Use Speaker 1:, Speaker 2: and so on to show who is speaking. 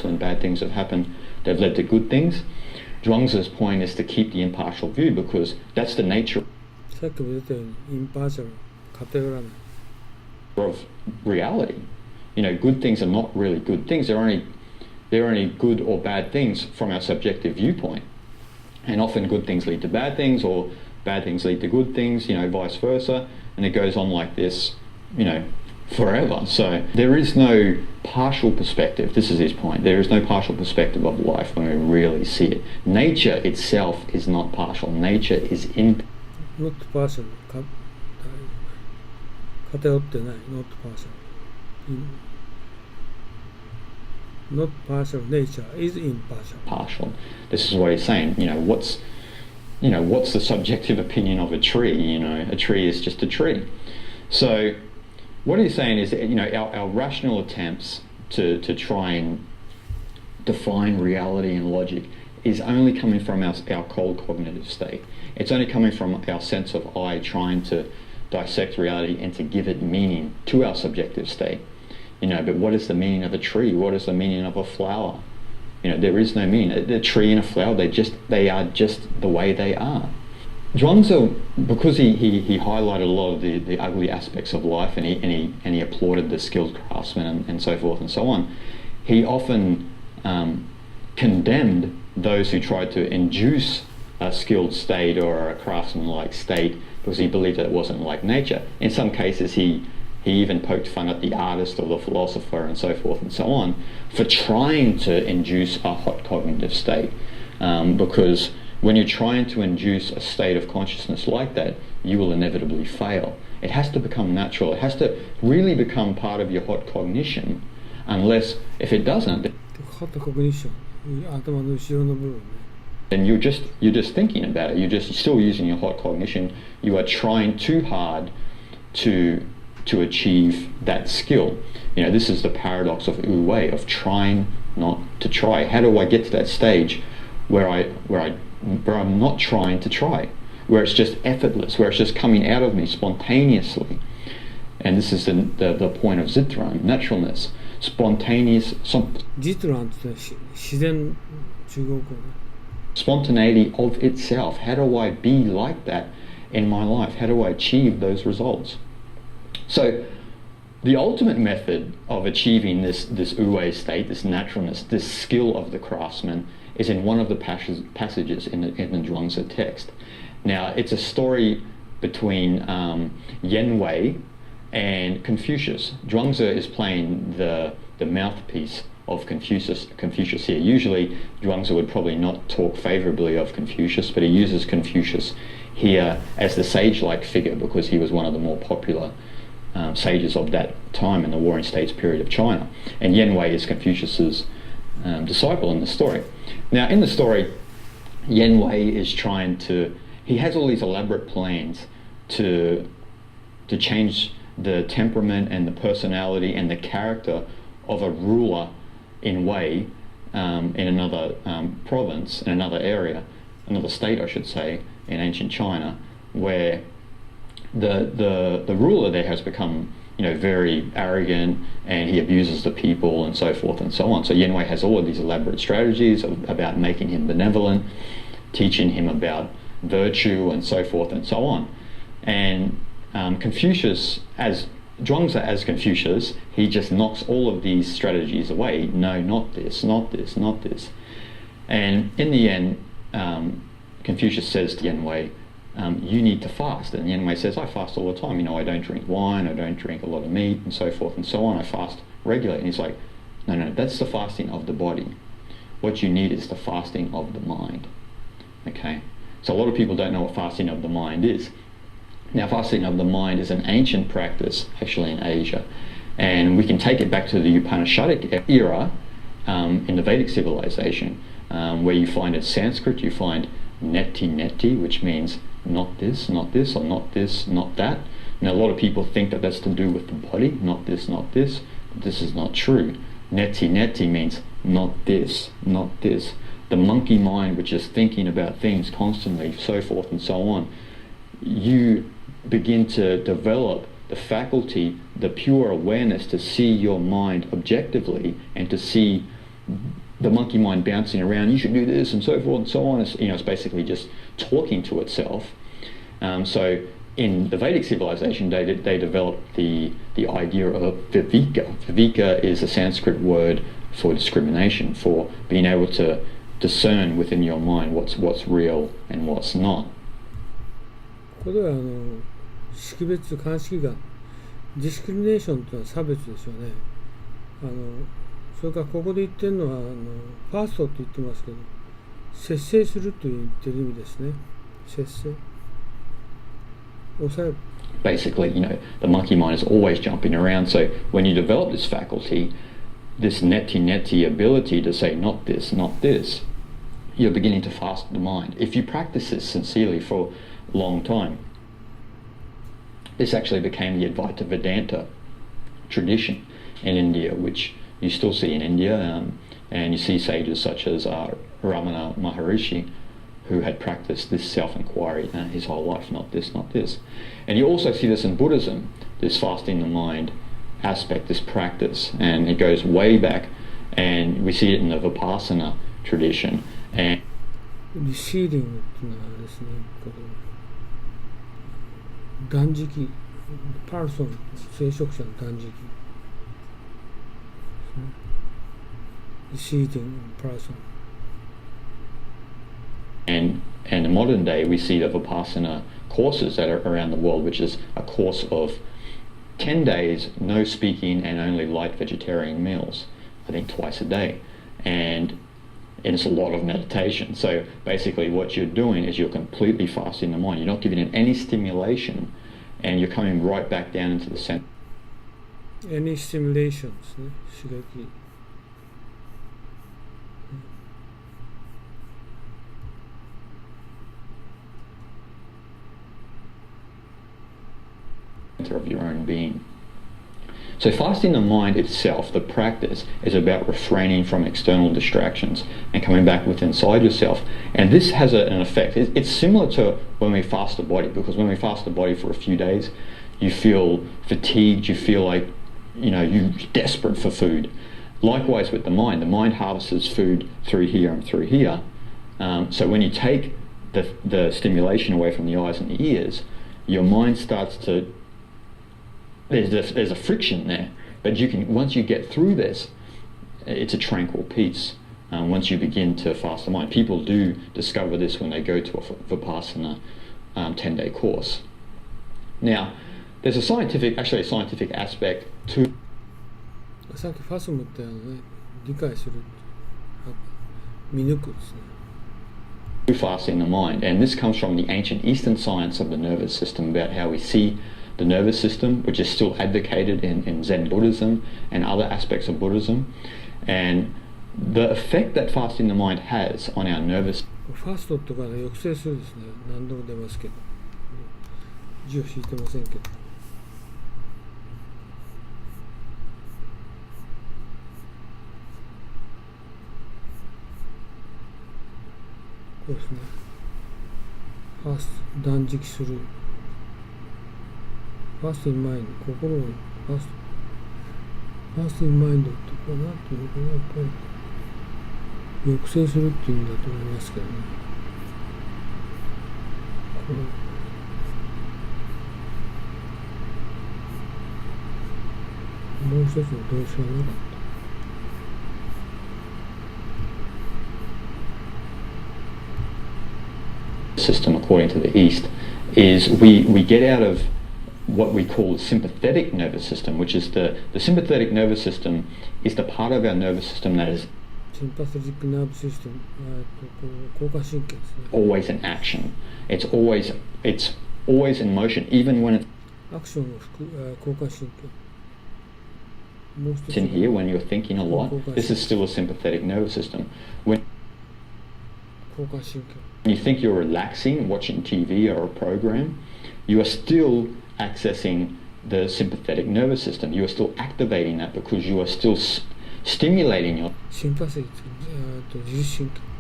Speaker 1: when bad things have happened, they've led to good things. Zhuang's point is to keep the impartial view because that's the nature
Speaker 2: さっきも出たようにインパーシャル偏らない
Speaker 1: of reality. You know, good things are not really good things. They're only good or bad things from our subjective viewpoint. And often good things lead to bad things or bad things lead to good things, you know, vice versa. And it goes on like this, you know, forever. So there is no partial perspective. This is his point. There is no partial perspective of life when we really see it. Nature itself is not partial. Nature is
Speaker 2: not partial 偏ってない not partial not partial nature is impartial
Speaker 1: partial. This is what he's saying. What's the subjective opinion of a tree? You know, a tree is just a tree. So what he's saying is that, our rational attempts to try and define reality and logic is only coming from our cold cognitive state. It's only coming from our sense of I trying to dissect reality and to give it meaning to our subjective state. But what is the meaning of a tree? What is the meaning of a flower? There is no meaning. The tree and a flower, they are just the way they are. Zhuang, because he highlighted a lot of the ugly aspects of life and he applauded the skilled craftsmen and so forth and so on, he often condemned those who tried to induce a skilled state or a craftsman-like state because he believed that it wasn't like nature. In some cases, he even poked fun at the artist or the philosopher and so forth and so on for trying to induce a hot cognitive state. Because when you're trying to induce a state of consciousness like that, you will inevitably fail. It has to become natural. It has to really become part of your hot cognition. Unless, if it doesn't,
Speaker 2: hot cognition 頭の後ろの部分ね
Speaker 1: then you're just thinking about it. You're still using your hot cognition. You are trying too hard to achieve that skill. This is the paradox of Wu Wei, of trying not to try. How do I get to that stage where I'm not trying to try, where it's just effortless, where it's just coming out of me spontaneously? And this is the point of Zhuang, naturalness, spontaneous.
Speaker 2: Zhuang って自然中国語ね
Speaker 1: Spontaneity of itself. How do I be like that in my life? How do I achieve those results? So the ultimate method of achieving this Wu-Wei state, this naturalness, this skill of the craftsman, is in one of the passages in the Zhuangzi text. Now, it's a story between Yan Wei and Confucius. Zhuangzi is playing the mouthpiece of Confucius here. Usually, Zhuangzi would probably not talk favorably of Confucius, but he uses Confucius here as the sage-like figure because he was one of the more popular sages of that time in the Warring States period of China. And Yan Wei is Confucius's disciple in the story. Now, in the story, Yan Wei is he has all these elaborate plans to change the temperament and the personality and the character of a ruler in Wei, in another province, in another area, another state I should say, in ancient China, where the ruler there has become very arrogant and he abuses the people and so forth and so on. So Yan Wei has all of these elaborate strategies about making him benevolent, teaching him about virtue and so forth and so on. And Confucius, as Zhuangzi as Confucius, he just knocks all of these strategies away. No, not this, not this, not this. And in the end, Confucius says to Yan Wei, you need to fast. And Yan Wei says, I fast all the time. I don't drink wine, I don't drink a lot of meat and so forth and so on. I fast regularly. And he's like, no, that's the fasting of the body. What you need is the fasting of the mind. Okay? So a lot of people don't know what fasting of the mind is. Now, fasting of the mind is an ancient practice, actually in Asia, and we can take it back to the Upanishadic era in the Vedic civilization, where you find in Sanskrit, you find neti, which means not this, or not this, not that. Now, a lot of people think that that's to do with the body, not this, but this is not true. Neti means not this, not this. The monkey mind, which is thinking about things constantly, so forth and so on, you begin to develop the faculty, the pure awareness to see your mind objectively and to see the monkey mind bouncing around, you should do this and so forth and so on. It's basically just talking to itself. So in the Vedic civilization, they developed the idea of viveka. Viveka is a Sanskrit word for discrimination, for being able to discern within your mind what's real and what's not.
Speaker 2: ここでは識別鑑識がディスクリミネーションというのは差別ですよね。それからここで言ってるのはファーストって言ってますけど、節制すると言ってる意味ですね。節制。抑える。
Speaker 1: Basically, the monkey mind is always jumping around. So when you develop this faculty, this neti ability to say not this, not this, you're beginning to fast the mind. If you practice this sincerely for a long time, this actually became the Advaita Vedanta tradition in India, which you still see in India, and you see sages such as Ramana Maharishi, who had practiced this self-inquiry his whole life, not this, not this. And you also see this in Buddhism, this fasting the mind aspect, this practice, and it goes way back, and we see it in the Vipassana tradition. And
Speaker 2: リシーディングっていうのはですね、断食、パーソン、聖職者の断食。リシーディング、パーソン。
Speaker 1: And in modern day, we see the Vipassana courses that are around the world, which is a course of 10 days, no speaking, and only light vegetarian meals, I think twice a day. And it's a lot of meditation. So basically what you're doing is you're completely fasting the mind. You're not giving it any stimulation, and you're coming right back down into the center.
Speaker 2: Any stimulations, 刺激。
Speaker 1: Of your own being. So fasting the mind itself, the practice, is about refraining from external distractions and coming back within inside yourself. And this has an effect. It's similar to when we fast the body, because when we fast the body for a few days, you feel fatigued, you feel like you're desperate for food. Likewise with the mind harvests food through here and through here. So when you take the stimulation away from the eyes and the ears, your mind starts to there's a friction there, but once you get through this, it's a tranquil peace. Once you begin to fast the mind, people do discover this when they go to a Vipassana 10-day course. Now, there's a scientific aspect to
Speaker 2: さっきファスムって理解する、見抜くですね。
Speaker 1: fasting the mind, and this comes from the ancient Eastern science of the nervous system, about how we see the nervous system, which is still advocated in Zen Buddhism and other aspects of Buddhism, and the effect that fasting the mind has on our nervous.
Speaker 2: ファストとか抑制するですね。何度も出ますけど、字を引いてませんけど。こうですね。ファースト、断食する。ファーストインマインド、心をファーストインマインドってこうなんていうのかな、やっぱり抑制するっていうんだと思いますけどね。もう一つの動詞はなかった。
Speaker 1: System according to the East is we get out of what we call the sympathetic nervous system, which is the sympathetic nervous system is the part of our nervous system that is
Speaker 2: sympathetic nervous system, 交感神経ですね。
Speaker 1: always in action. It's always in motion, even when it's
Speaker 2: アクションを交感神経。もう一つ
Speaker 1: in here when you're thinking a lot. This is still a sympathetic nervous system. When
Speaker 2: 交感神経。
Speaker 1: you think you're relaxing, watching TV or a program, you are still accessing the sympathetic nervous system. You are still activating that because you are still stimulating your
Speaker 2: 心拍数、自律神経。